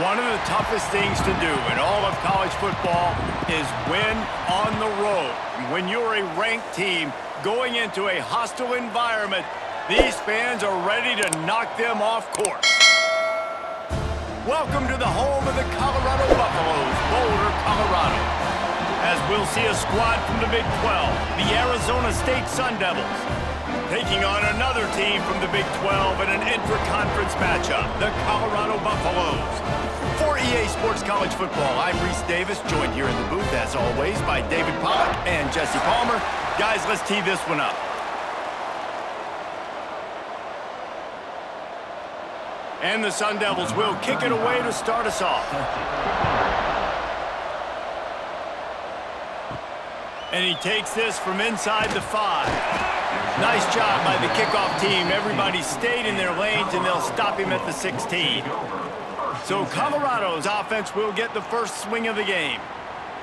One of the toughest things to do in all of college football is win on the road. When you're a ranked team going into a hostile environment, these fans are ready to knock them off course. Welcome to the home of the Colorado Buffaloes, Boulder, Colorado. As we'll see a squad from the Big 12, the Arizona State Sun Devils, taking on another team from the Big 12 in an intra-conference matchup, the Colorado Buffaloes. For EA Sports College Football, I'm Reese Davis, joined here in the booth, as always, by David Pollack and Jesse Palmer. Guys, let's tee this one up. And the Sun Devils will kick it away to start us off. And he takes this from inside the 5. Nice job by the kickoff team. Everybody stayed in their lanes, and they'll stop him at the 16. So Colorado's offense will get the first swing of the game.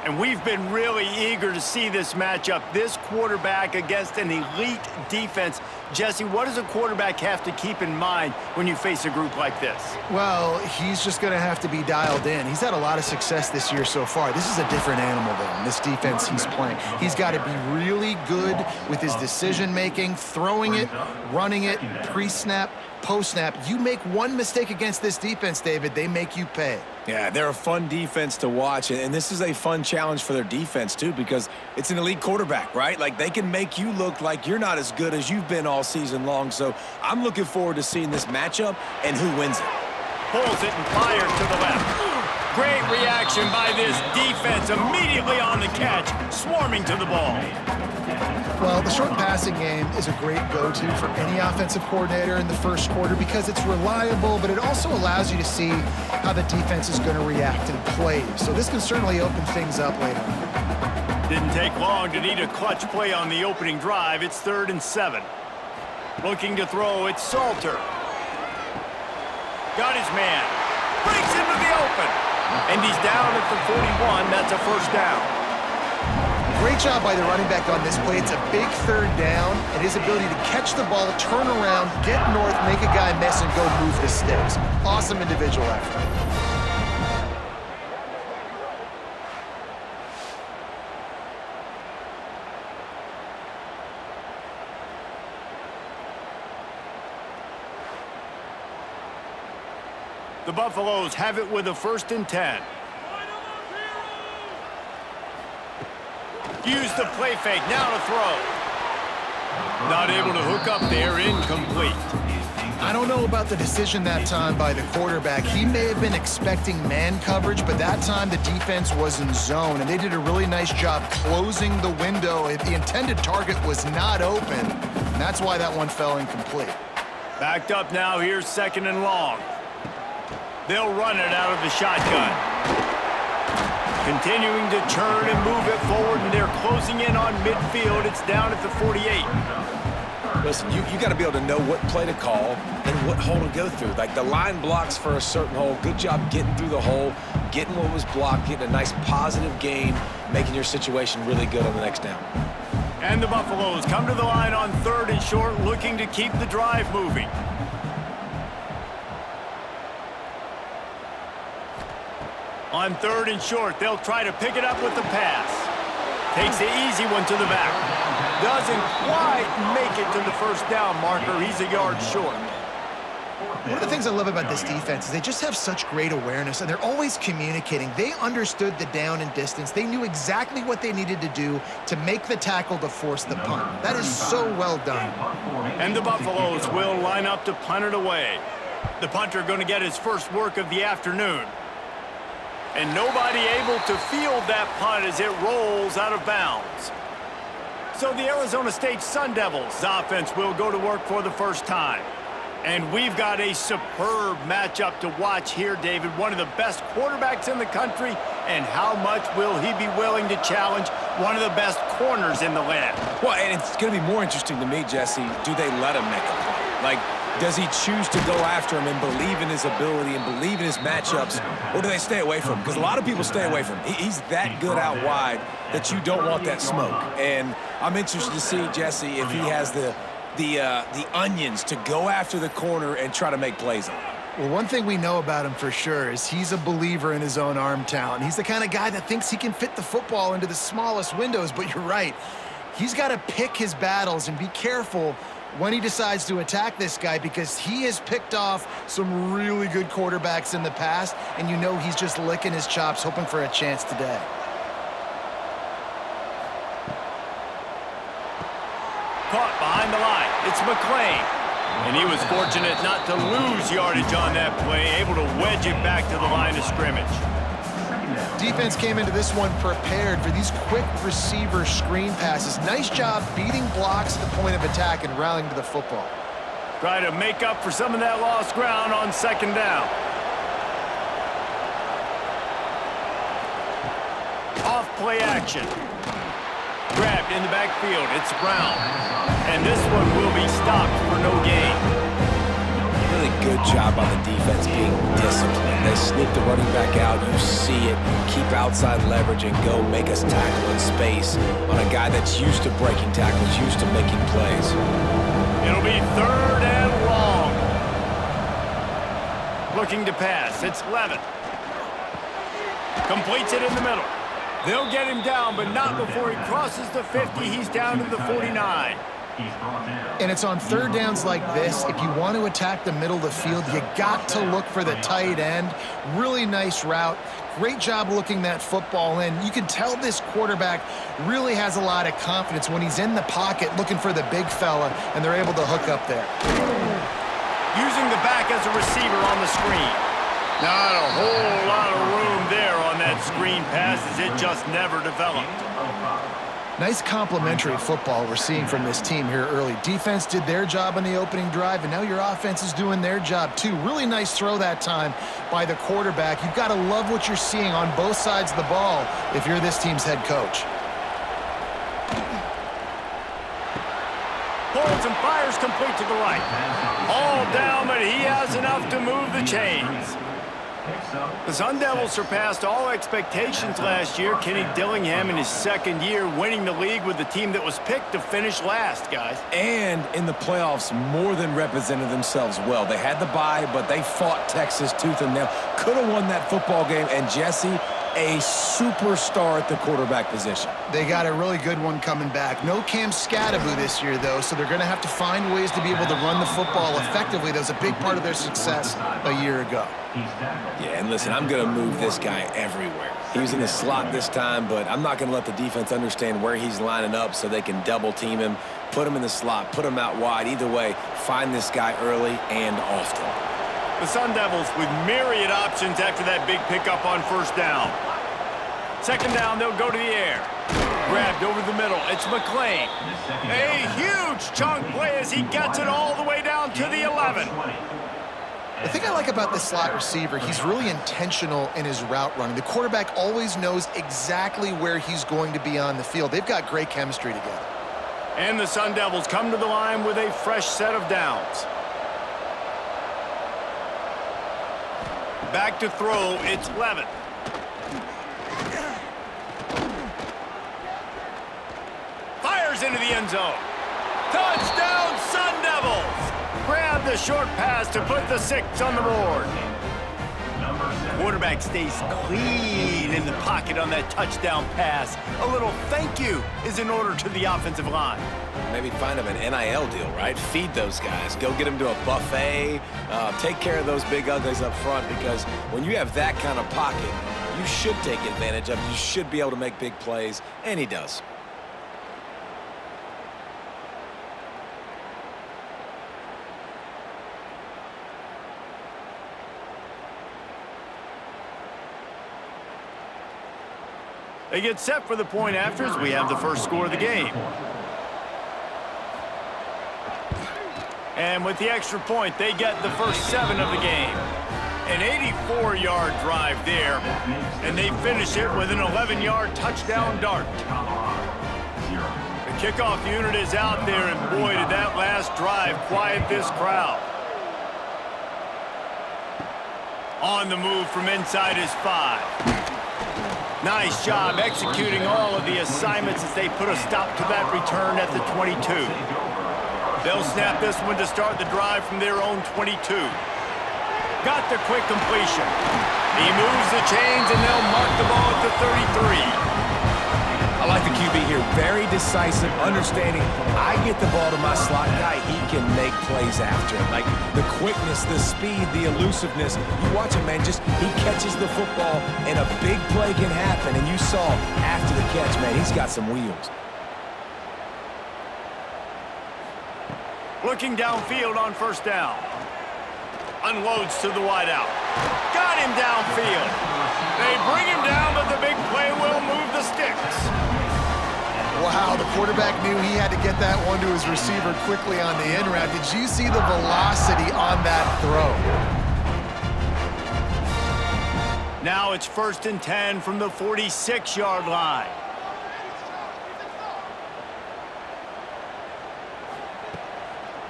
And we've been really eager to see this matchup, this quarterback against an elite defense. Jesse, what does a quarterback have to keep in mind when you face a group like this? Well, he's just going to have to be dialed in. He's had a lot of success this year so far. This is a different animal, though, in this defense he's playing. He's got to be really good with his decision-making, throwing it, running it, pre-snap, post-snap. You make one mistake against this defense, David, they make you pay. Yeah, they're a fun defense to watch, and this is a fun challenge for their defense, too, because it's an elite quarterback, right? Like, they can make you look like you're not as good as you've been all season long, so I'm looking forward to seeing this matchup and who wins it. Pulls it and fires to the left. Great reaction by this defense, immediately on the catch, swarming to the ball. Well, the short passing game is a great go-to for any offensive coordinator in the first quarter because it's reliable, but it also allows you to see how the defense is going to react and play. So this can certainly open things up later on. Didn't take long to need a clutch play on the opening drive. It's 3rd and 7. Looking to throw, it's Salter. Got his man. Breaks into the open. And he's down at the 41. That's a first down. Great job by the running back on this play. It's a big 3rd down, and his ability to catch the ball, turn around, get north, make a guy miss, and go move the sticks. Awesome individual effort. The Buffaloes have it with a 1st and 10. Use the play fake, now to throw. Not able to hook up there, incomplete. I don't know about the decision that time by the quarterback. He may have been expecting man coverage, but that time the defense was in zone, and they did a really nice job closing the window. The intended target was not open, and that's why that one fell incomplete. Backed up now, here's 2nd and long. They'll run it out of the shotgun. Continuing to turn and move it forward, and they're closing in on midfield. It's down at the 48. Listen, you got to be able to know what play to call and what hole to go through. Like, the line blocks for a certain hole. Good job getting through the hole, getting what was blocked, getting a nice positive gain, making your situation really good on the next down. And the Buffaloes come to the line on 3rd and short, looking to keep the drive moving. On 3rd and short, they'll try to pick it up with the pass. Takes the easy one to the back. Doesn't quite make it to the 1st down marker. He's a yard short. One of the things I love about this defense is they just have such great awareness, and they're always communicating. They understood the down and distance. They knew exactly what they needed to do to make the tackle to force the punt. That is so well done. And the Buffaloes will line up to punt it away. The punter going to get his first work of the afternoon. And nobody able to field that punt as it rolls out of bounds. So the Arizona State Sun Devils offense will go to work for the first time. And we've got a superb matchup to watch here, David. One of the best quarterbacks in the country. And how much will he be willing to challenge one of the best corners in the land? Well, and it's going to be more interesting to me, Jesse, do they let him make a play? Like, does he choose to go after him and believe in his ability and believe in his matchups, or do they stay away from him? Because a lot of people stay away from him. He's that good out wide that you don't want that smoke. And I'm interested to see, Jesse, if he has the onions to go after the corner and try to make plays on him. Well, one thing we know about him for sure is he's a believer in his own arm talent. He's the kind of guy that thinks he can fit the football into the smallest windows, but you're right. He's got to pick his battles and be careful when he decides to attack this guy, because he has picked off some really good quarterbacks in the past, and you know he's just licking his chops, hoping for a chance today. Caught behind the line. It's McClain. And he was fortunate not to lose yardage on that play, able to wedge it back to the line of scrimmage. Defense came into this one prepared for these quick receiver screen passes. Nice job beating blocks at the point of attack and rallying to the football. Try to make up for some of that lost ground on second down. Off play action. Grabbed in the backfield. It's Brown. And this one will be stopped for no gain. Really good job on the defense being disciplined. They sneak the running back out. You see it. Keep outside leverage and go make us tackle in space on a guy that's used to breaking tackles, used to making plays. It'll be 3rd and long. Looking to pass. It's Leavitt. Completes it in the middle. They'll get him down, but not before he crosses the 50. He's down to the 49. And it's on third downs like this, if you want to attack the middle of the field, you got to look for the tight end. Really nice route. Great job looking that football in. You can tell this quarterback really has a lot of confidence when he's in the pocket looking for the big fella, and they're able to hook up there. Using the back as a receiver on the screen. Not a whole lot of room there on that screen pass, as it just never developed. Nice complimentary football we're seeing from this team here early. Defense did their job on the opening drive, and now your offense is doing their job too. Really nice throw that time by the quarterback. You've got to love what you're seeing on both sides of the ball if you're this team's head coach. Pulls and fires complete to the right. All down, but he has enough to move the chains. The Sun Devils surpassed all expectations last year. Kenny Dillingham in his 2nd year winning the league with the team that was picked to finish last, guys. And in the playoffs, more than represented themselves well. They had the bye, but they fought Texas tooth and nail. Could have won that football game, and Jesse, a superstar at the quarterback position. They got a really good one coming back. No Cam Skattebo this year, though, so they're going to have to find ways to be able to run the football effectively. That was a big part of their success a year ago. Yeah, and listen, I'm going to move this guy everywhere. He was in the slot this time, but I'm not going to let the defense understand where he's lining up so they can double team him, put him in the slot, put him out wide. Either way, find this guy early and often. The Sun Devils with myriad options after that big pickup on 1st down. 2nd down, they'll go to the air. Grabbed over the middle. It's McClain. A huge chunk play as he gets it all the way down to the 11. The thing I like about this slot receiver, he's really intentional in his route running. The quarterback always knows exactly where he's going to be on the field. They've got great chemistry together. And the Sun Devils come to the line with a fresh set of downs. Back to throw, it's Leavitt. Fires into the end zone. Touchdown, Sun Devils! Grab the short pass to put the 6 on the board. Quarterback stays clean in the pocket on that touchdown pass. A little thank you is in order to the offensive line. Maybe find him an NIL deal, right? Feed those guys. Go get them to a buffet. Take care of those big uglies up front, because when you have that kind of pocket, you should take advantage of it. You should be able to make big plays, and he does. They get set for the point after as we have the first score of the game. And with the extra point, they get the first 7 of the game. An 84-yard drive there, and they finish it with an 11-yard touchdown dart. The kickoff unit is out there, and boy, did that last drive quiet this crowd. On the move from inside his 5. Nice job executing all of the assignments as they put a stop to that return at the 22. They'll snap this one to start the drive from their own 22. Got the quick completion. He moves the chains, and they'll mark the ball at the 33. I like the QB here. Very decisive, understanding I get the ball to my slot guy, he can make plays after it. Like the quickness, the speed, the elusiveness. You watch him, man, just he catches the football and a big play can happen. And you saw after the catch, man, he's got some wheels. Looking downfield on first down. Unloads to the wideout. Got him downfield. They bring him down, but the big play will move the sticks. Wow, the quarterback knew he had to get that one to his receiver quickly on the in route. Did you see the velocity on that throw? Now it's 1st and 10 from the 46-yard line.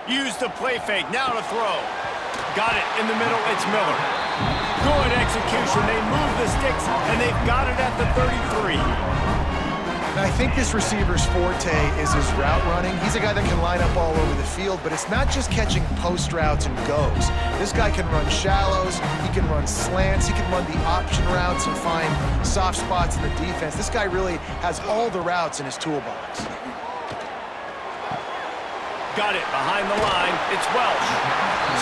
Use the play fake, now to throw. Got it in the middle, it's Miller. Good execution, they move the sticks, and they've got it at the 33. And I think this receiver's forte is his route running. He's a guy that can line up all over the field, but it's not just catching post routes and goes. This guy can run shallows, he can run slants, he can run the option routes and find soft spots in the defense. This guy really has all the routes in his toolbox. Got it behind the line. It's Welsh.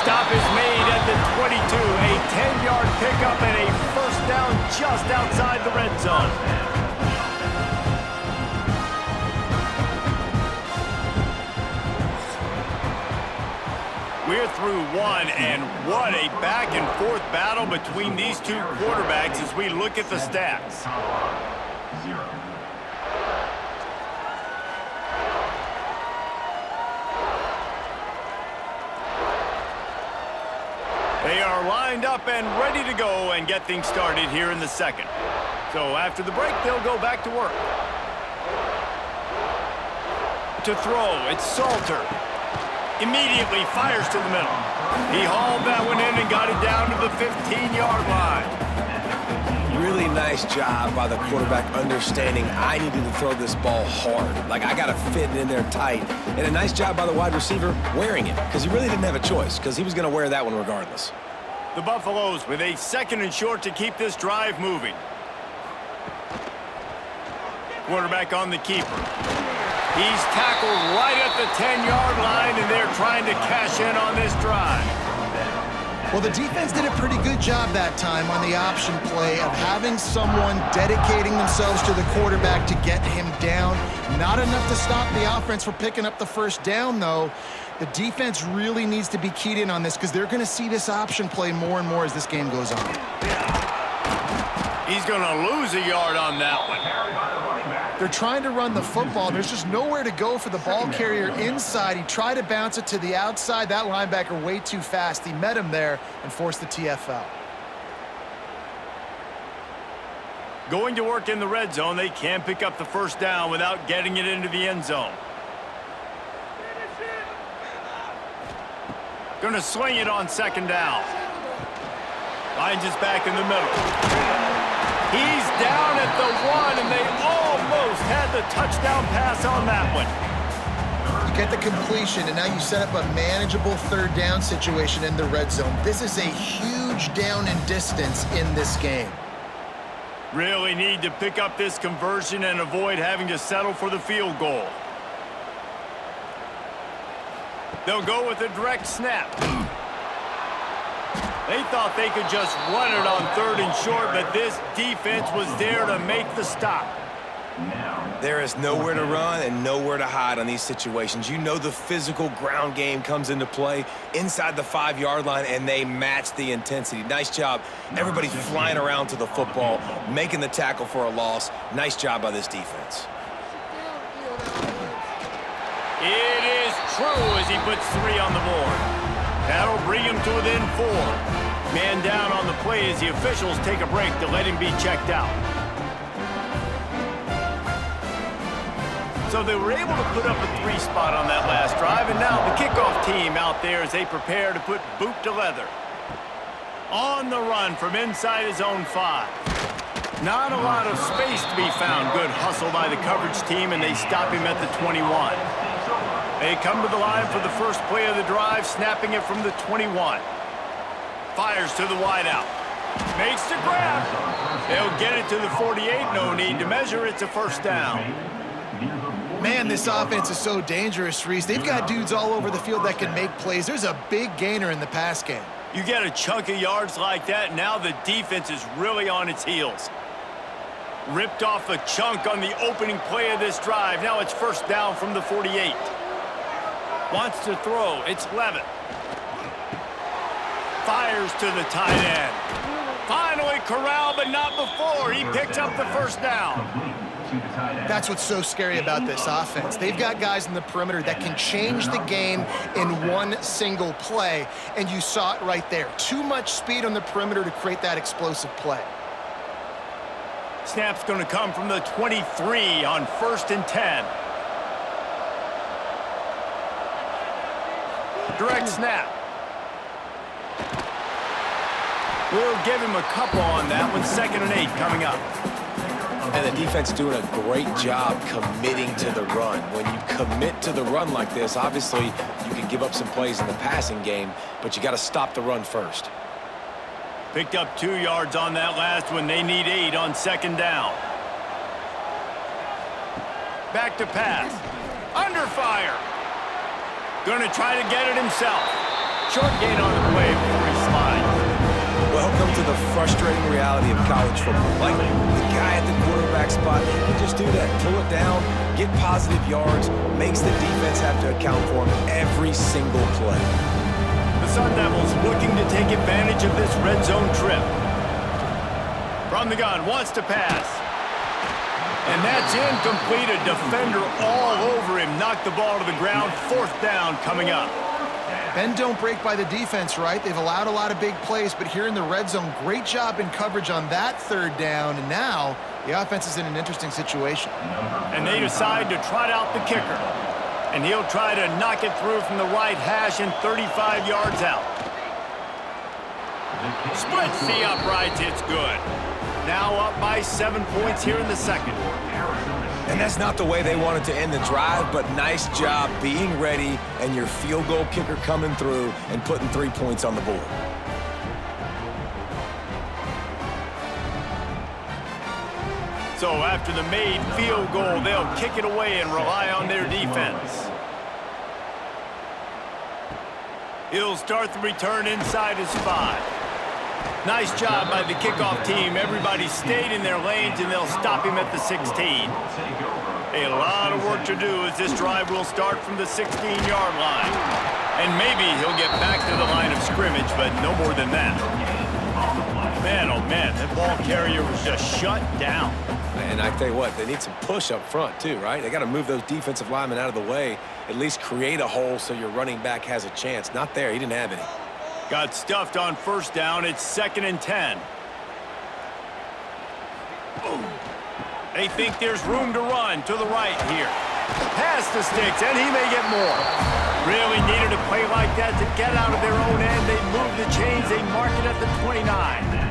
Stop is made at the 22. A 10-yard pickup and a first down just outside the red zone. We're through one, and what a back-and-forth battle between these two quarterbacks as we look at the stats. They are lined up and ready to go and get things started here in the second. So after the break, they'll go back to work. To throw, it's Salter. Immediately fires to the middle. He hauled that one in and got it down to the 15-yard line. Really nice job by the quarterback understanding I needed to throw this ball hard. Like, I got to fit it in there tight. And a nice job by the wide receiver wearing it, because he really didn't have a choice, because he was going to wear that one regardless. The Buffaloes with a 2nd and short to keep this drive moving. Quarterback on the keeper. He's tackled right at the 10-yard line, and they're trying to cash in on this drive. Well, the defense did a pretty good job that time on the option play of having someone dedicating themselves to the quarterback to get him down. Not enough to stop the offense from picking up the first down, though. The defense really needs to be keyed in on this because they're going to see this option play more and more as this game goes on. He's going to lose a yard on that one. They're trying to run the football. There's just nowhere to go for the ball carrier inside. He tried to bounce it to the outside. That linebacker way too fast. He met him there and forced the TFL. Going to work in the red zone, they can't pick up the first down without getting it into the end zone. Going to swing it on 2nd down. Finds his back in the middle. He's down at the 1, and they almost had the touchdown pass on that one. You get the completion, and now you set up a manageable 3rd down situation in the red zone. This is a huge down in distance in this game. Really need to pick up this conversion and avoid having to settle for the field goal. They'll go with a direct snap. They thought they could just run it on 3rd and short, but this defense was there to make the stop. There is nowhere to run and nowhere to hide on these situations. You know the physical ground game comes into play inside the 5-yard line, and they match the intensity. Nice job. Everybody flying around to the football, making the tackle for a loss. Nice job by this defense. It is true as he puts 3 on the board. That'll bring him to within 4. Man down on the play as the officials take a break to let him be checked out. So they were able to put up a 3 spot on that last drive, and now the kickoff team out there as they prepare to put boot to leather. On the run from inside his own 5. Not a lot of space to be found. Good hustle by the coverage team, and they stop him at the 21. They come to the line for the first play of the drive, snapping it from the 21. Fires to the wideout. Makes the grab. They'll get it to the 48. No need to measure. It's a first down. Man, this offense is so dangerous, Reese. They've got dudes all over the field that can make plays. There's a big gainer in the pass game. You get a chunk of yards like that, now the defense is really on its heels. Ripped off a chunk on the opening play of this drive. Now it's first down from the 48. Wants to throw. It's Leavitt. Fires to the tight end. Finally corralled, but not before. He picks up the first down. That's what's so scary about this offense. They've got guys in the perimeter that can change the game in one single play, and you saw it right there. Too much speed on the perimeter to create that explosive play. Snap's going to come from the 23 on 1st and 10. Direct snap. We'll give him a couple on that one. 2nd and 8 coming up. And the defense doing a great job committing to the run. When you commit to the run like this, obviously you can give up some plays in the passing game, but you got to stop the run first. Picked up 2 yards on that last one. They need 8 on 2nd down. Back to pass. Under fire. Going to try to get it himself. Short gain on the play before he slides. Welcome to the frustrating reality of college football. Like, the guy at the quarterback spot, he can just do that. Pull it down, get positive yards, makes the defense have to account for him every single play. The Sun Devils looking to take advantage of this red zone trip. From the gun, wants to pass. And that's incomplete. A defender all over him. Knocked the ball to the ground. 4th down coming up. Bend don't break by the defense, right? They've allowed a lot of big plays, but here in the red zone, great job in coverage on that 3rd down, and now the offense is in an interesting situation. And they decide to trot out the kicker. And he'll try to knock it through from the right hash and 35 yards out. Splits the uprights, it's good. Now up by 7 points here in the 2nd. And that's not the way they wanted to end the drive, but nice job being ready and your field goal kicker coming through and putting 3 points on the board. So after the made field goal, they'll kick it away and rely on their defense. He'll start the return inside his 5. Nice job by the kickoff team. Everybody stayed in their lanes, and they'll stop him at the 16. A lot of work to do as this drive will start from the 16-yard line. And maybe he'll get back to the line of scrimmage, but no more than that. Man, oh man, that ball carrier was just shut down. And I tell you what, they need some push up front too, right? They got to move those defensive linemen out of the way, at least create a hole so your running back has a chance. Not there. He didn't have any. Got stuffed on 1st down. It's 2nd and 10. They think there's room to run to the right here. Pass the sticks, and he may get more. Really needed a play like that to get out of their own end. They move the chains. They mark it at the 29.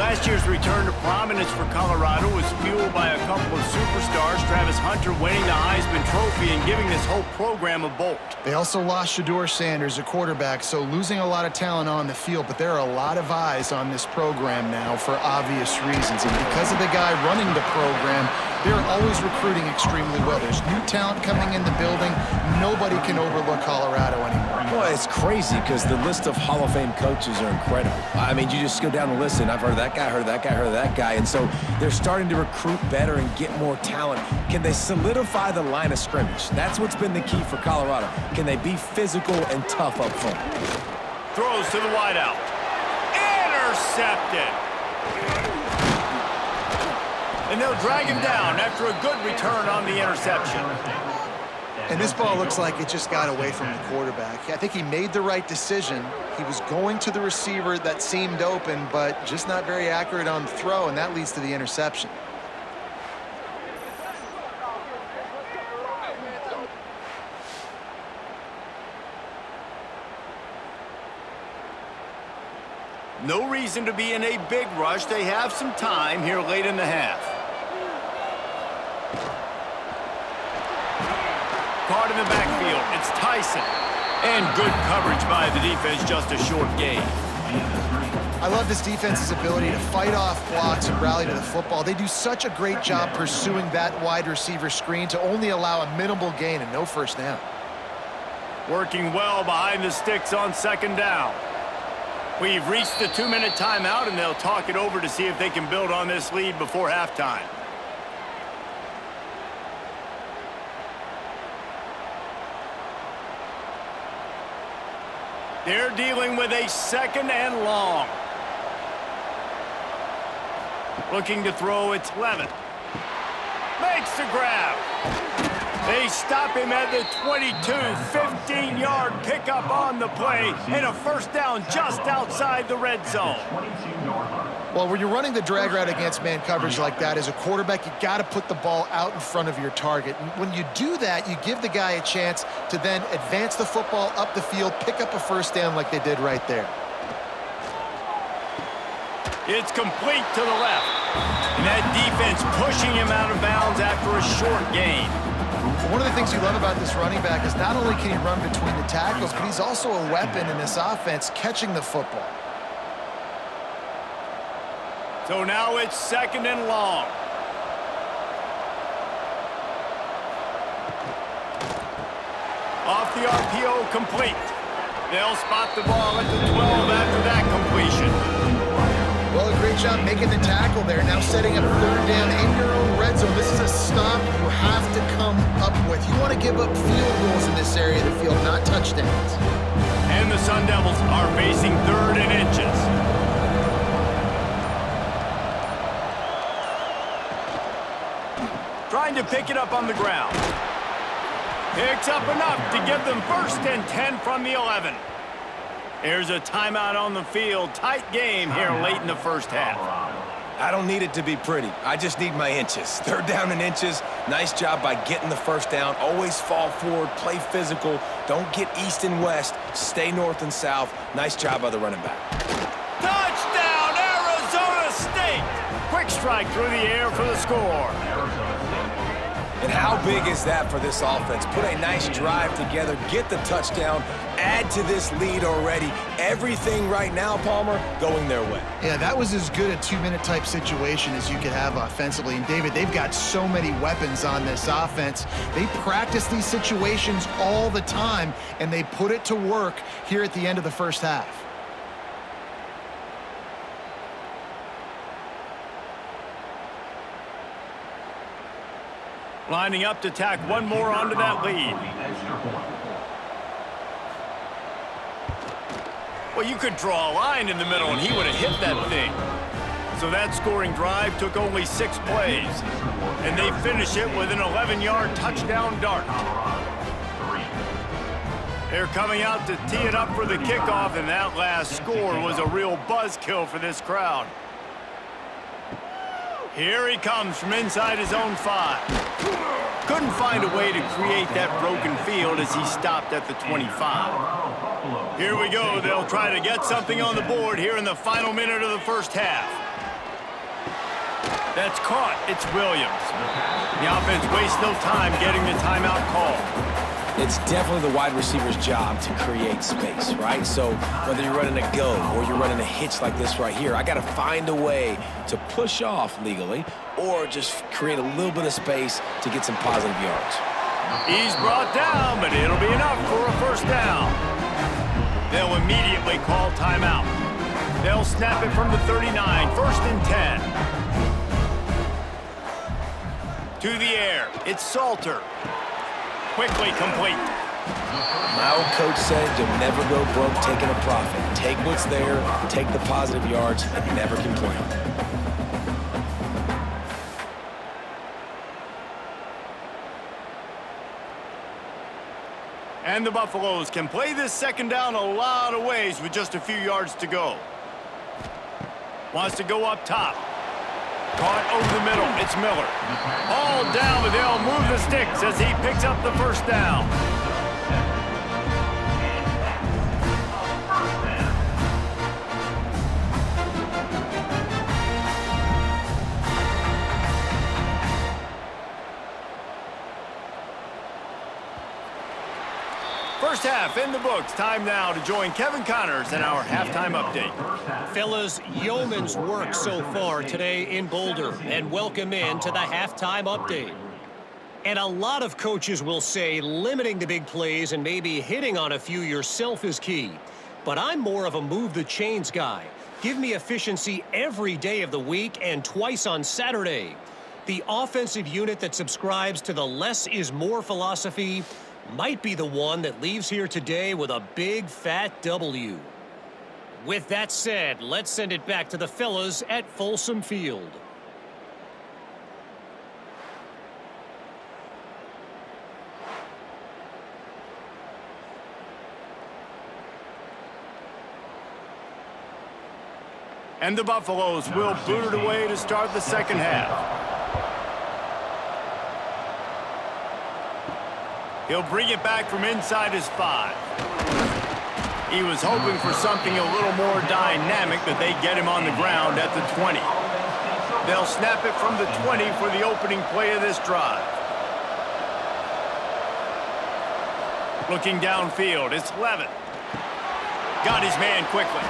Last year's return to prominence for Colorado was fueled by a couple of superstars, Travis Hunter winning the Heisman Trophy and giving this whole program a bolt. They also lost Shador Sanders, a quarterback, so losing a lot of talent on the field, but there are a lot of eyes on this program now for obvious reasons. And because of the guy running the program, they're always recruiting extremely well. There's new talent coming in the building. Nobody can overlook Colorado anymore. Well, it's crazy because the list of Hall of Fame coaches are incredible. I mean, you just go down the list, and I've heard of that guy, heard of that guy, heard of that guy. And so they're starting to recruit better and get more talent. Can they solidify the line of scrimmage? That's what's been the key for Colorado. Can they be physical and tough up front? Throws to the wideout. Intercepted. And they'll drag him down after a good return on the interception. And this ball looks like it just got away from the quarterback. I think he made the right decision. He was going to the receiver that seemed open, but just not very accurate on the throw, and that leads to the interception. No reason to be in a big rush. They have some time here late in the half. Caught in the backfield. It's Tyson. And good coverage by the defense, just a short gain. I love this defense's ability to fight off blocks and rally to the football. They do such a great job pursuing that wide receiver screen to only allow a minimal gain and no first down. Working well behind the sticks on second down. We've reached the 2-minute timeout, and they'll talk it over to see if they can build on this lead before halftime. They're dealing with a 2nd and long. Looking to throw, it's Leavitt. Makes the grab. They stop him at the 22, 15-yard pickup on the play, and a first down just outside the red zone. Well, when you're running the drag route against man coverage like that, as a quarterback, you got to put the ball out in front of your target. And when you do that, you give the guy a chance to then advance the football up the field, pick up a first down like they did right there. It's complete to the left. And that defense pushing him out of bounds after a short gain. One of the things you love about this running back is not only can he run between the tackles, but he's also a weapon in this offense catching the football. So now it's 2nd and long. Off the RPO, complete. They'll spot the ball at the 12 after that completion. Well, a great job making the tackle there. Now setting up 3rd down in your own red zone. This is a stop you have to come up with. You want to give up field goals in this area of the field, not touchdowns. And the Sun Devils are facing 3rd and inches. Trying to pick it up on the ground. Picks up enough to give them 1st and 10 from the 11. Here's a timeout on the field. Tight game here late in the first half. I don't need it to be pretty. I just need my inches. 3rd down and inches. Nice job by getting the first down. Always fall forward, play physical. Don't get east and west. Stay north and south. Nice job by the running back. Touchdown, Arizona State! Quick strike through the air for the score. And how big is that for this offense? Put a nice drive together, get the touchdown, add to this lead already. Everything right now, Palmer, going their way. Yeah, that was as good a 2-minute type situation as you could have offensively. And David, they've got so many weapons on this offense. They practice these situations all the time, and they put it to work here at the end of the first half. Lining up to tack one more onto that lead. Well, you could draw a line in the middle and he would have hit that thing. So that scoring drive took only 6 plays. And they finish it with an 11-yard touchdown dart. They're coming out to tee it up for the kickoff, and that last score was a real buzzkill for this crowd. Here he comes from inside his own 5. Couldn't find a way to create that broken field as he stopped at the 25. Here we go. They'll try to get something on the board here in the final minute of the first half. That's caught. It's Williams. The offense wastes no time getting the timeout call. It's definitely the wide receiver's job to create space, right? So whether you're running a go or you're running a hitch like this right here, I got to find a way to push off legally or just create a little bit of space to get some positive yards. He's brought down, but it'll be enough for a first down. They'll immediately call timeout. They'll snap it from the 39, 1st and 10. To the air, it's Salter. Quickly complete. My old coach said you'll never go broke taking a profit. Take what's there, take the positive yards, and never complain. And the Buffaloes can play this second down a lot of ways with just a few yards to go. Wants to go up top. Caught over the middle. It's Miller. All down, but they'll move the sticks as he picks up the first down. First half half in the books. Time now to join Kevin Connors in our halftime update. Fellas, yeoman's work so far today in Boulder, and welcome in to the halftime update. And a lot of coaches will say limiting the big plays and maybe hitting on a few yourself is key. But I'm more of a move the chains guy. Give me efficiency every day of the week and twice on Saturday. The offensive unit that subscribes to the less is more philosophy might be the one that leaves here today with a big fat W. With that said, let's send it back to the fellas at Folsom Field. And the Buffaloes will boot it away to start the second half. He'll bring it back from inside his 5. He was hoping for something a little more dynamic, that they get him on the ground at the 20. They'll snap it from the 20 for the opening play of this drive. Looking downfield, it's Leavitt. Got his man quickly.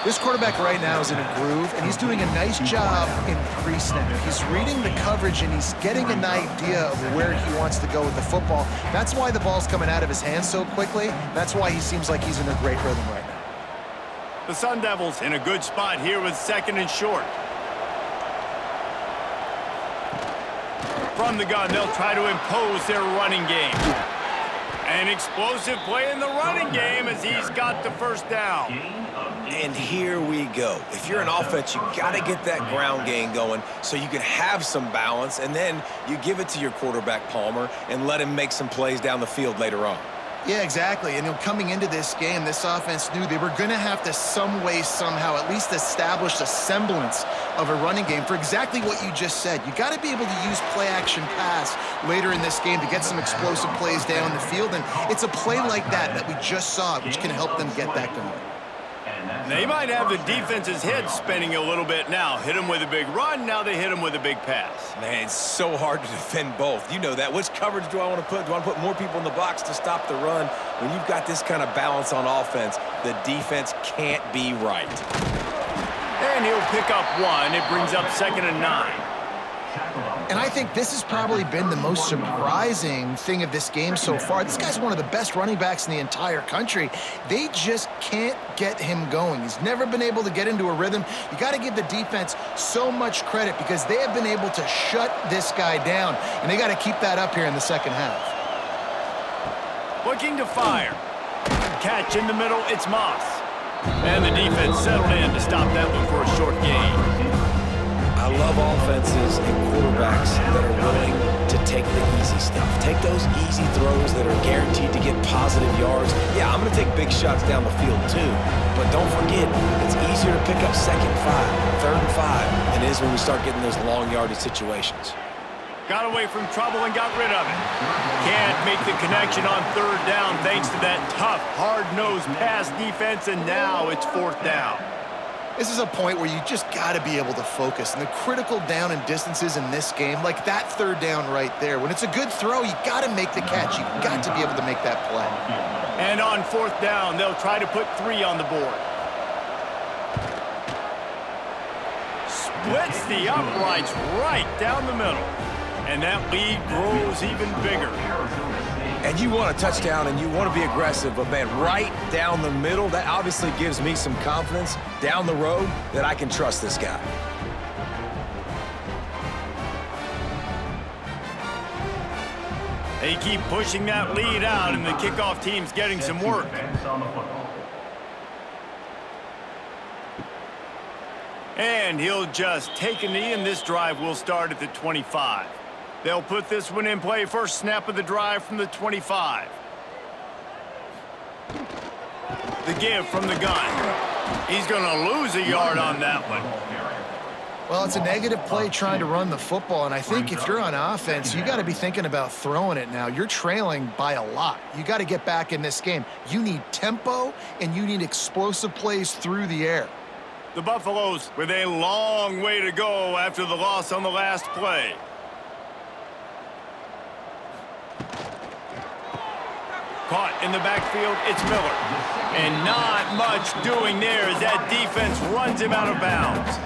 This quarterback right now is in a groove, and he's doing a nice job in pre-snap. He's reading the coverage, and he's getting an idea of where he wants to go with the football. That's why the ball's coming out of his hands so quickly. That's why he seems like he's in a great rhythm right now. The Sun Devils in a good spot here with second and short. From the gun, they'll try to impose their running game. An explosive play in the running game as he's got the first down. And here we go. If you're an offense, you got to get that ground game going so you can have some balance, and then you give it to your quarterback, Palmer, and let him make some plays down the field later on. Yeah, exactly. And coming into this game, this offense knew they were going to have to some way, somehow, at least establish a semblance of a running game for exactly what you just said. You got to be able to use play-action pass later in this game to get some explosive plays down the field. And it's a play like that we just saw, which can help them get that going. They might have the defense's head spinning a little bit now. Hit him with a big run, now they hit him with a big pass. Man, it's so hard to defend both. You know that. Which coverage do I want to put? Do I want to put more people in the box to stop the run? When you've got this kind of balance on offense, the defense can't be right. And he'll pick up 1. It brings up 2nd and 9. And I think this has probably been the most surprising thing of this game so far. This guy's one of the best running backs in the entire country. They just can't get him going. He's never been able to get into a rhythm. You got to give the defense so much credit because they have been able to shut this guy down, and they got to keep that up here in the second half. Looking to fire. Catch in the middle, it's Moss. And the defense settled in to stop that one for a short gain. I love offenses and quarterbacks that are willing to take the easy stuff. Take those easy throws that are guaranteed to get positive yards. Yeah, I'm going to take big shots down the field too. But don't forget, it's easier to pick up 2nd and 5, 3rd and 5 than it is when we start getting those long yardage situations. Got away from trouble and got rid of it. Can't make the connection on 3rd down thanks to that tough, hard-nosed pass defense, and now it's 4th down. This is a point where you just got to be able to focus. And the critical down and distances in this game, like that 3rd down right there, when it's a good throw, you got to make the catch. You got to be able to make that play. And on 4th down, they'll try to put 3 on the board. Splits the uprights right down the middle. And that lead grows even bigger. And you want a touchdown and you want to be aggressive, but man, right down the middle, that obviously gives me some confidence down the road that I can trust this guy. They keep pushing that lead out, and the kickoff team's getting some work. And he'll just take a knee, and this drive will start at the 25. They'll put this one in play. First snap of the drive from the 25. The give from the gun. He's going to lose a yard on that one. Well, it's a negative play trying to run the football, and I think if you're on offense, you got to be thinking about throwing it now. You're trailing by a lot. You got to get back in this game. You need tempo, and you need explosive plays through the air. The Buffaloes with a long way to go after the loss on the last play. Caught in the backfield, it's Miller. And not much doing there as that defense runs him out of bounds.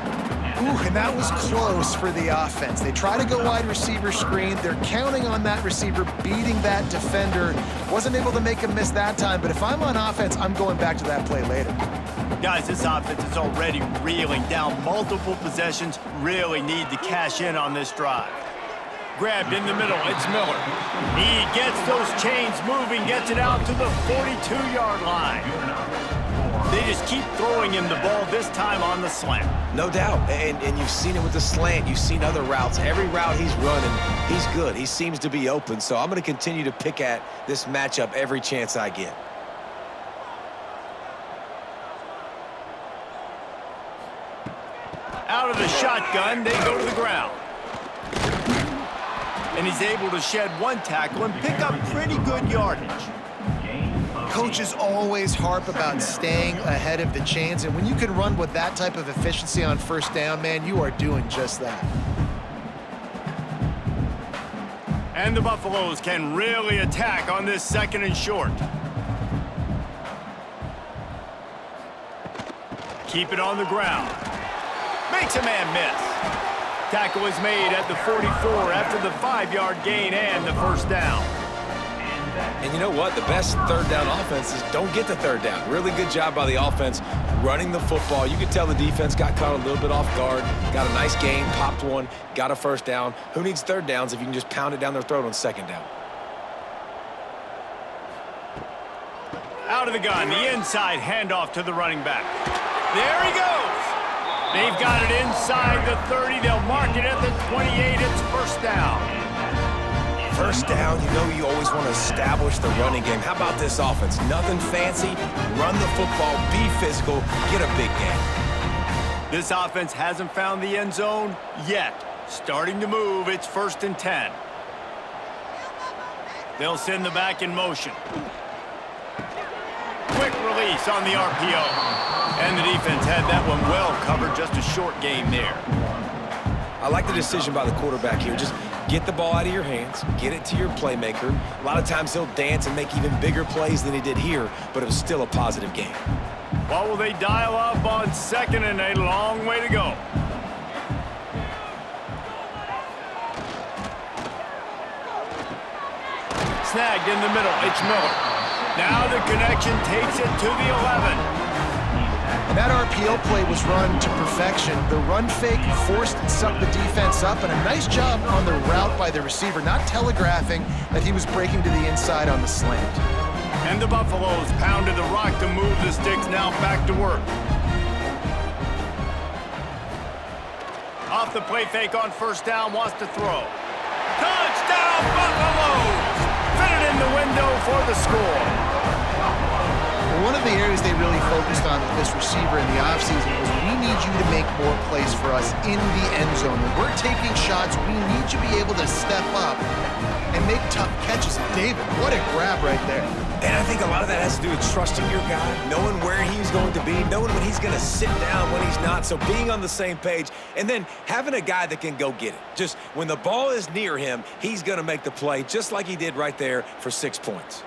Ooh, and that was close for the offense. They try to go wide receiver screen. They're counting on that receiver beating that defender. Wasn't able to make him miss that time, but if I'm on offense, I'm going back to that play later. Guys, this offense is already reeling down multiple possessions. Really need to cash in on this drive. Grabbed in the middle, it's Miller. He gets those chains moving, gets it out to the 42-yard line. They just keep throwing him the ball, this time on the slant. No doubt, and you've seen it with the slant. You've seen other routes. Every route he's running, he's good. He seems to be open, so I'm going to continue to pick at this matchup every chance I get. Out of the shotgun, they go to the ground. And he's able to shed one tackle and pick up pretty good yardage. Coaches always harp about staying ahead of the chains, and when you can run with that type of efficiency on first down, man, you are doing just that. And the Buffaloes can really attack on this 2nd and short. Keep it on the ground. Makes a man miss. Tackle is made at the 44 after the 5-yard gain and the first down. And you know what? The best third down offenses don't get the third down. Really good job by the offense running the football. You could tell the defense got caught a little bit off guard, got a nice gain, popped one, got a first down. Who needs third downs if you can just pound it down their throat on 2nd down? Out of the gun, the inside handoff to the running back. There he goes. They've got it inside the 30. They'll mark it at the 28. It's first down. First down, you know you always want to establish the running game. How about this offense? Nothing fancy. Run the football, be physical, get a big gain. This offense hasn't found the end zone yet. Starting to move, it's 1st and 10. They'll send the back in motion. Quick release on the RPO. And the defense had that one well covered, just a short game there. I like the decision by the quarterback here. Just get the ball out of your hands, get it to your playmaker. A lot of times he'll dance and make even bigger plays than he did here, but it was still a positive game. What will they dial up on 2nd and a long way to go? Snagged in the middle, it's Miller. Now the connection takes it to the 11. And that RPO play was run to perfection. The run fake forced and sucked the defense up, and a nice job on the route by the receiver, not telegraphing that he was breaking to the inside on the slant. And the Buffaloes pounded the rock to move the sticks, now back to work. Off the play fake on first down, wants to throw. Touchdown, Buffaloes! Fit it in the window for the score. One of the areas they really focused on with this receiver in the offseason was we need you to make more plays for us in the end zone. When we're taking shots, we need you to be able to step up and make tough catches. David, what a grab right there. And I think a lot of that has to do with trusting your guy, knowing where he's going to be, knowing when he's going to sit down, when he's not. So being on the same page, and then having a guy that can go get it. Just when the ball is near him, he's going to make the play, just like he did right there for 6 points.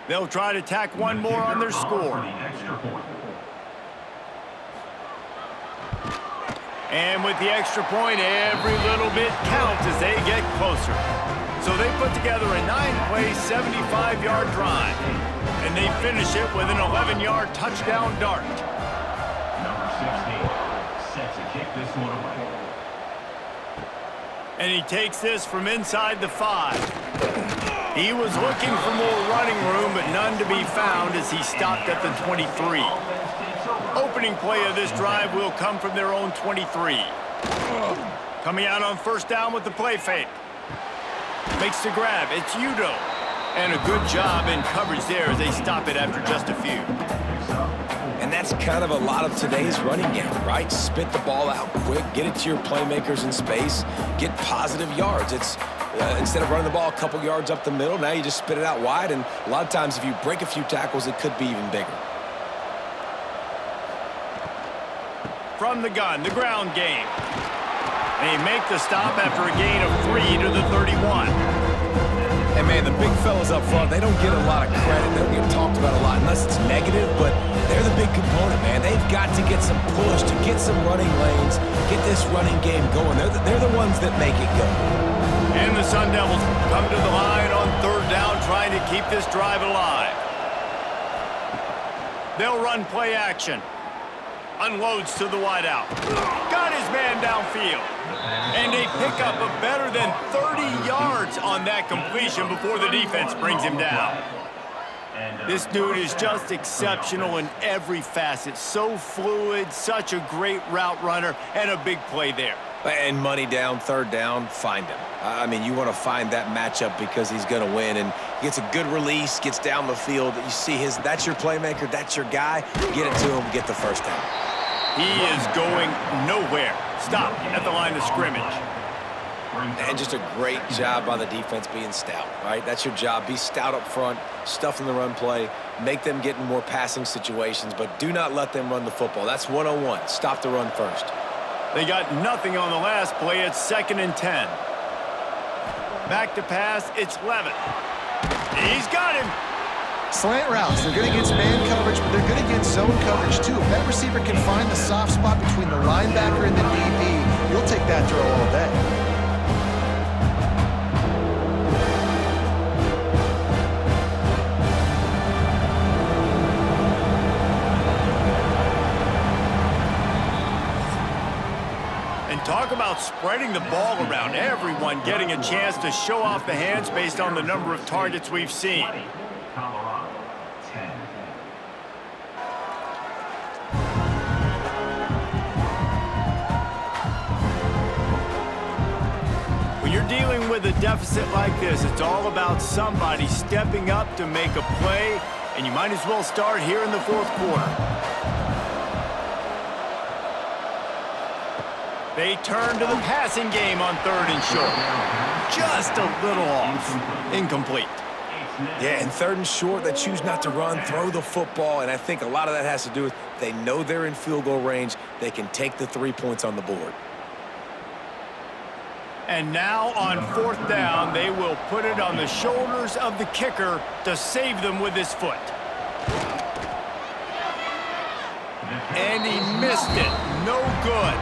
They'll try to tack one more on their score. And with the extra point, every little bit counts as they get closer. So they put together a 9-play, 75-yard drive. And they finish it with an 11-yard touchdown dart. Number 16 set to kick this one away. And he takes this from inside the 5. He was looking for more running room, but none to be found as he stopped at the 23. Opening play of this drive will come from their own 23. Coming out on first down with the play fake. Makes the grab. It's Udo. And a good job in coverage there as they stop it after just a few. And that's kind of a lot of today's running game, right? Spit the ball out quick, get it to your playmakers in space, get positive yards. It's instead of running the ball a couple yards up the middle, now you just spit it out wide, and a lot of times if you break a few tackles, it could be even bigger. From the gun, the ground game. And he make the stop after a gain of 3 to the 31. And, man, the big fellas up front, they don't get a lot of credit. They don't get talked about a lot unless it's negative, but they're the big component, man. They've got to get some push, to get some running lanes, get this running game going. They're the ones that make it go. And the Sun Devils come to the line on 3rd down, trying to keep this drive alive. They'll run play action. Unloads to the wideout. Got his man downfield. And a pickup of better than 30 yards on that completion before the defense brings him down. This dude is just exceptional in every facet. So fluid, such a great route runner, and a big play there. And money down, 3rd down, find him. I mean, you want to find that matchup because he's going to win, and he gets a good release, gets down the field. You see that's your playmaker, that's your guy. Get it to him, get the 1st down. He is going nowhere. Stop at the line of scrimmage. And just a great job by the defense being stout, right? That's your job. Be stout up front, stuff in the run play, make them get in more passing situations, but do not let them run the football. That's 101. Stop the run first. They got nothing on the last play. It's 2nd and 10. Back to pass. It's Leavitt. He's got him. Slant routes, they're good against man coverage, but they're good against zone coverage too. If that receiver can find the soft spot between the linebacker and the DB, you'll take that throw all day. Talk about spreading the ball around. Everyone getting a chance to show off the hands based on the number of targets we've seen. Colorado, 10. When you're dealing with a deficit like this, it's all about somebody stepping up to make a play, and you might as well start here in the 4th quarter. They turn to the passing game on 3rd and short. Just a little off. Incomplete. Yeah, and 3rd and short, they choose not to run, throw the football, and I think a lot of that has to do with they know they're in field goal range. They can take the 3 points on the board. And now on 4th down, they will put it on the shoulders of the kicker to save them with his foot. And he missed it. No good.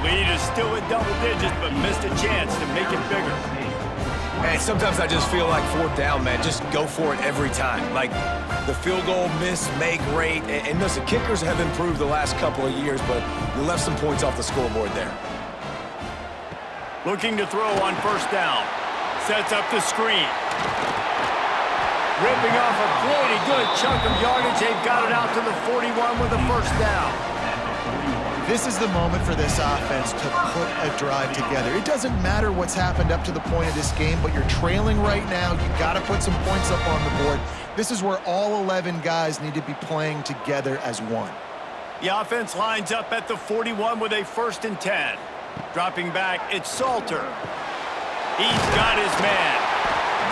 Lead is still at double digits, but missed a chance to make it bigger. And sometimes I just feel like 4th down, man, just go for it every time. Like the field goal miss, make rate. And listen, kickers have improved the last couple of years, but you left some points off the scoreboard there. Looking to throw on 1st down. Sets up the screen. Ripping off a pretty good chunk of yardage. They've got it out to the 41 with a 1st down. This is the moment for this offense to put a drive together. It doesn't matter what's happened up to the point of this game, but you're trailing right now. You got to put some points up on the board. This is where all 11 guys need to be playing together as one. The offense lines up at the 41 with a 1st and 10. Dropping back, it's Salter. He's got his man.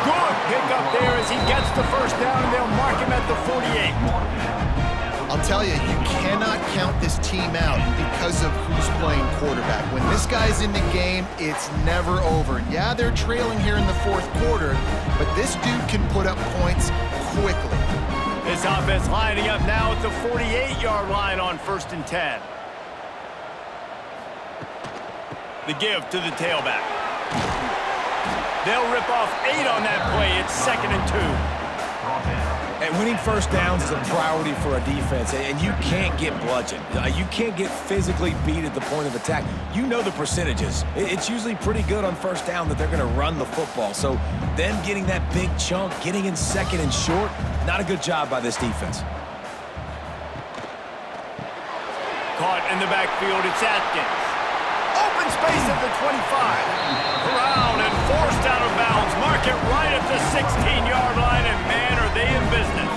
Good pickup there as he gets the 1st down, and they'll mark him at the 48. I'll tell you, you cannot count this team out because of who's playing quarterback. When this guy's in the game, it's never over. Yeah, they're trailing here in the 4th quarter, but this dude can put up points quickly. This offense lining up now at the 48-yard line on 1st and 10. The give to the tailback. They'll rip off 8 on that play. It's 2nd and 2. And winning 1st downs is a priority for a defense, and you can't get bludgeoned. You can't get physically beat at the point of attack. You know the percentages. It's usually pretty good on 1st down that they're going to run the football. So them getting that big chunk, getting in 2nd and short, not a good job by this defense. Caught in the backfield, it's Atkins. Open space at the 25. Around and forced out of bounds. Mark it right at the 16-yard line, and man, are they in business.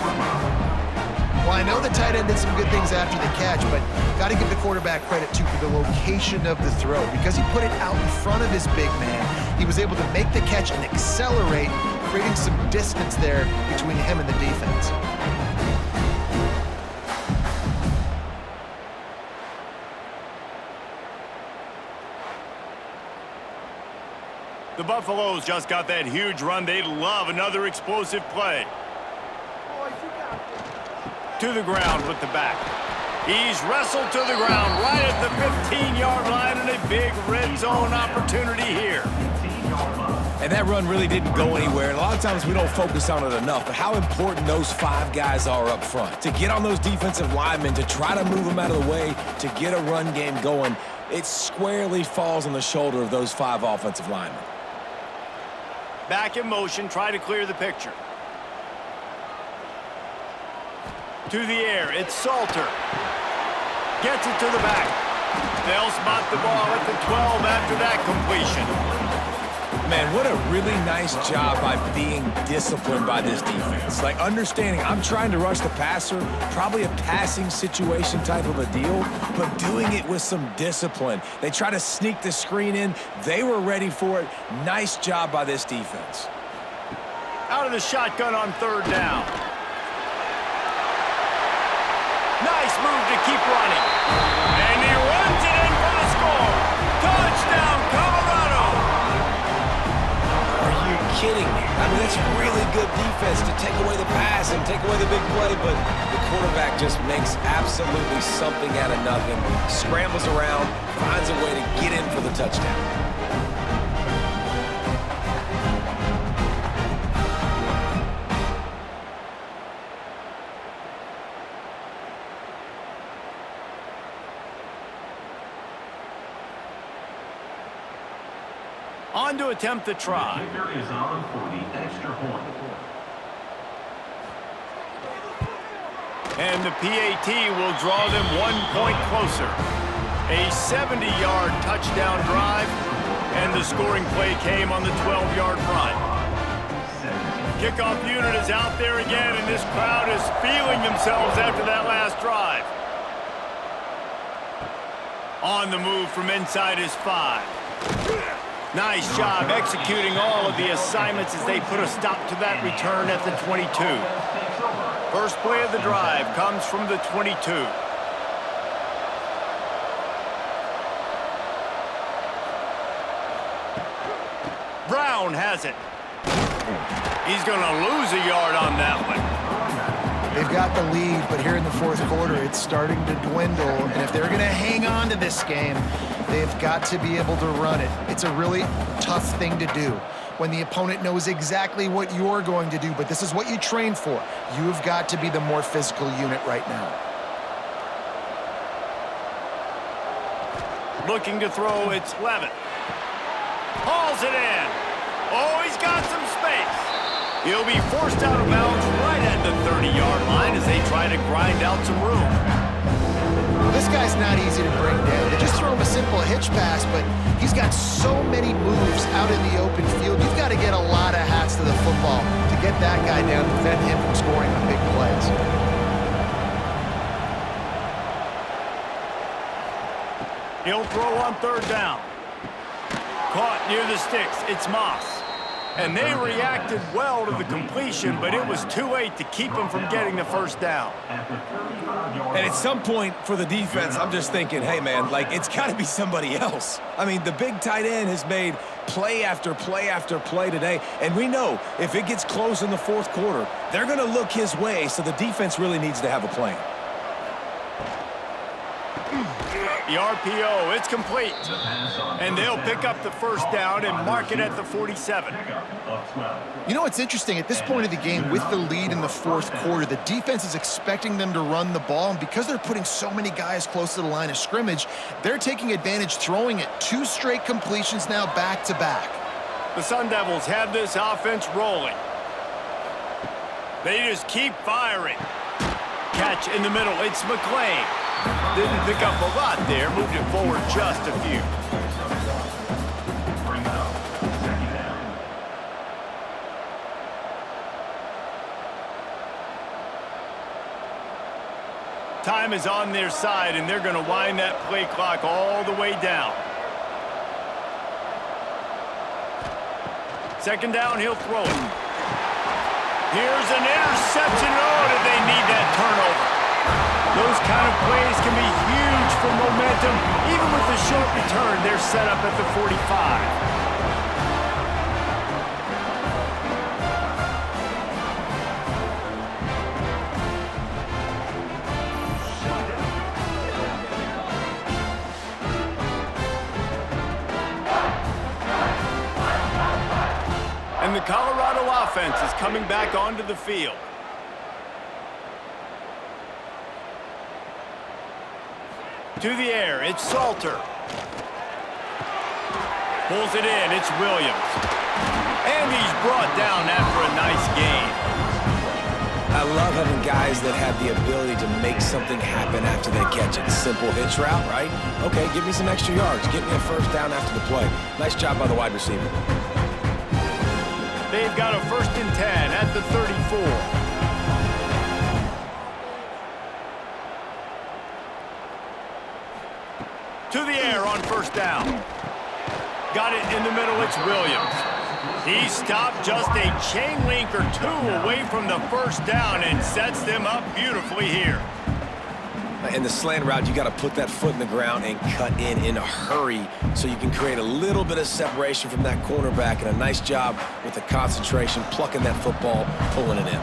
Well, I know the tight end did some good things after the catch, but got to give the quarterback credit, too, for the location of the throw. Because he put it out in front of his big man, he was able to make the catch and accelerate, creating some distance there between him and the defense. The Buffaloes just got that huge run. They'd love another explosive play. To the ground with the back. He's wrestled to the ground right at the 15-yard line, and a big red zone opportunity here. And that run really didn't go anywhere. And a lot of times we don't focus on it enough, but how important those 5 guys are up front. To get on those defensive linemen, to try to move them out of the way, to get a run game going, it squarely falls on the shoulder of those 5 offensive linemen. Back in motion, try to clear the picture. To the air, it's Salter. Gets it to the back. They'll spot the ball at the 12 after that completion. Man, what a really nice job by being disciplined by this defense. Like, understanding I'm trying to rush the passer, probably a passing situation type of a deal, but doing it with some discipline. They try to sneak the screen in. They were ready for it. Nice job by this defense. Out of the shotgun on 3rd down. Nice move to keep running. And he runs it in for the score. Touchdown, Colorado. Are you kidding me? I mean, that's really good defense to take away the pass and take away the big play, but the quarterback just makes absolutely something out of nothing, scrambles around, finds a way to get in for the touchdown. On to attempt the try. Kicker is on for the extra point. And the PAT will draw them 1 point closer. A 70-yard touchdown drive, and the scoring play came on the 12-yard run. Kickoff unit is out there again, and this crowd is feeling themselves after that last drive. On the move from inside his 5. Nice job executing all of the assignments as they put a stop to that return at the 22. First play of the drive comes from the 22. Brown has it. He's going to lose a yard on that one. They've got the lead, but here in the 4th quarter, it's starting to dwindle. And if they're going to hang on to this game, they've got to be able to run it. It's a really tough thing to do when the opponent knows exactly what you're going to do, but this is what you train for. You've got to be the more physical unit right now. Looking to throw, it's Leavitt. Hauls it in. Oh, he's got some space. He'll be forced out of bounds right at the 30-yard line as they try to grind out some room. Well, this guy's not easy to bring down. They just throw him a simple hitch pass, but he's got so many moves out in the open field. You've got to get a lot of hats to the football to get that guy down, prevent him from scoring the big plays. He'll throw on 3rd down. Caught near the sticks. It's Moss. And they reacted well to the completion, but it was too late to keep them from getting the 1st down. And at some point for the defense, I'm just thinking, hey, man, like, it's got to be somebody else. I mean, the big tight end has made play after play after play today, and we know if it gets close in the 4th quarter, they're going to look his way, so the defense really needs to have a plan. The RPO, it's complete. And they'll pick up the 1st down and mark it at the 47. You know what's interesting? At this point of the game, with the lead in the 4th quarter, the defense is expecting them to run the ball, and because they're putting so many guys close to the line of scrimmage, they're taking advantage, throwing it. 2 straight completions now back-to-back. The Sun Devils have this offense rolling. They just keep firing. Catch in the middle, it's McClain. Didn't pick up a lot there, moved it forward just a few. Time is on their side, and they're going to wind that play clock all the way down. 2nd down, he'll throw it. Here's an interception. Oh, did they need that turnover? Those kind of plays can be huge for momentum. Even with the short return, they're set up at the 45. coming back onto the field. To the air, it's Salter. Pulls it in, it's Williams. And he's brought down after a nice gain. I love having guys that have the ability to make something happen after they catch it. Simple hitch route, right? Okay, give me some extra yards. Get me a first down after the play. Nice job by the wide receiver. They've got a 1st and 10 at the 34. To the air on 1st down. Got it in the middle, it's Williams. He stopped just a chain link or two away from the 1st down and sets them up beautifully here. In the slant route, you got to put that foot in the ground and cut in a hurry so you can create a little bit of separation from that cornerback, and a nice job with the concentration, plucking that football, pulling it in.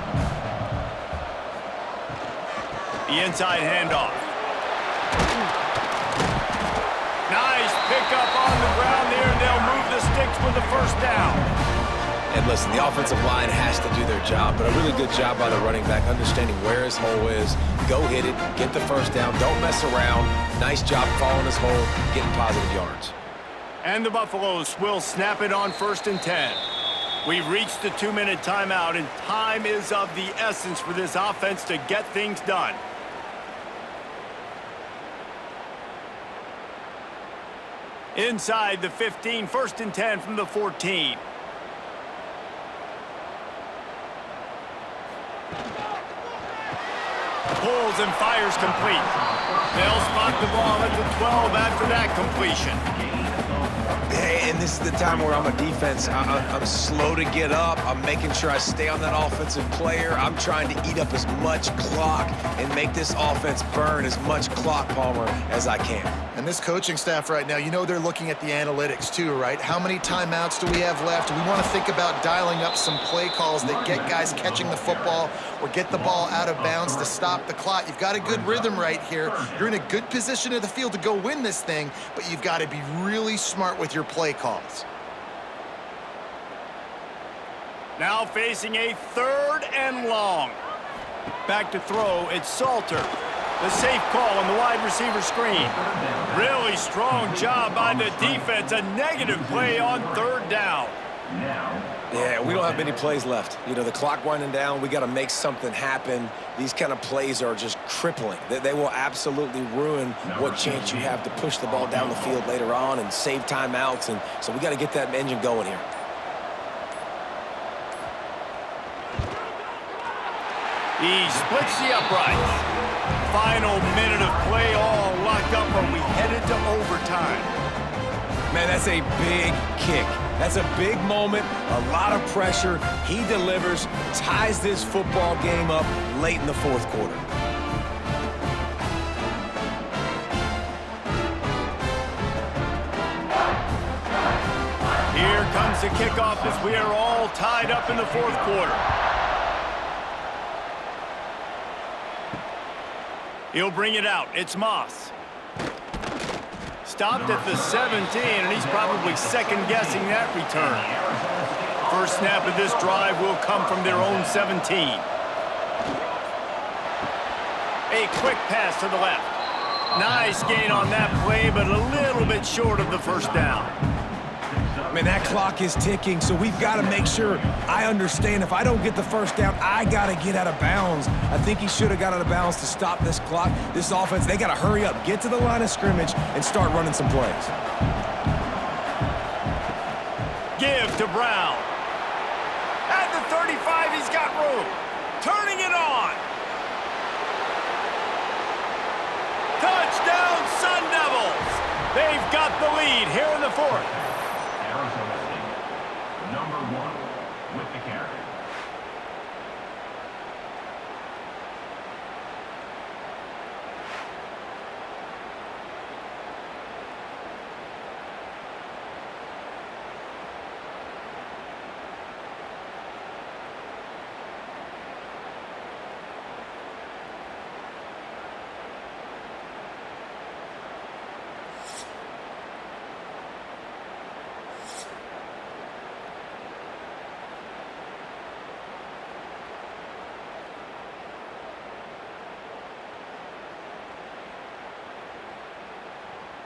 The inside handoff. Nice pickup on the ground there, and they'll move the sticks with the 1st down. And listen, the offensive line has to do their job, but a really good job by the running back, understanding where his hole is. Go hit it, get the 1st down, don't mess around. Nice job following his hole, getting positive yards. And the Buffaloes will snap it on 1st and 10. We've reached the 2-minute timeout, and time is of the essence for this offense to get things done. Inside the 15, 1st and 10 from the 14. Pulls and fires complete. They'll spot the ball at the 12 after that completion. Hey, and this is the time where I'm a defense. I'm slow to get up. I'm making sure I stay on that offensive player. I'm trying to eat up as much clock and make this offense burn as much clock, Palmer, as I can. And this coaching staff right now, you know they're looking at the analytics too, right? How many timeouts do we have left? We want to think about dialing up some play calls that get guys catching the football or get the ball out of bounds to stop the clock. You've got a good rhythm right here. You're in a good position of the field to go win this thing, but you've got to be really smart with your play calls. Now facing a 3rd and long. Back to throw, it's Salter. The safe call on the wide receiver screen. Really strong job by the defense. A negative play on 3rd down. Yeah, we don't have many plays left. You know, the clock winding down, we got to make something happen. These kind of plays are just crippling. They will absolutely ruin what chance you have to push the ball down the field later on and save timeouts. And so we got to get that engine going here. He splits the uprights. Final minute of play, all locked up. Are we headed to overtime? Man, that's a big kick. That's a big moment, a lot of pressure. He delivers, ties this football game up late in the 4th quarter. Here comes the kickoff as we are all tied up in the 4th quarter. He'll bring it out. It's Moss. Stopped at the 17, and he's probably second-guessing that return. First snap of this drive will come from their own 17. A quick pass to the left. Nice gain on that play, but a little bit short of the 1st down. Man, that clock is ticking, so we've got to make sure I understand if I don't get the 1st down, I got to get out of bounds. I think he should have got out of bounds to stop this clock. This offense, they got to hurry up, get to the line of scrimmage, and start running some plays. Give to Brown. At the 35, he's got room. Turning it on. Touchdown, Sun Devils. They've got the lead here in the 4th.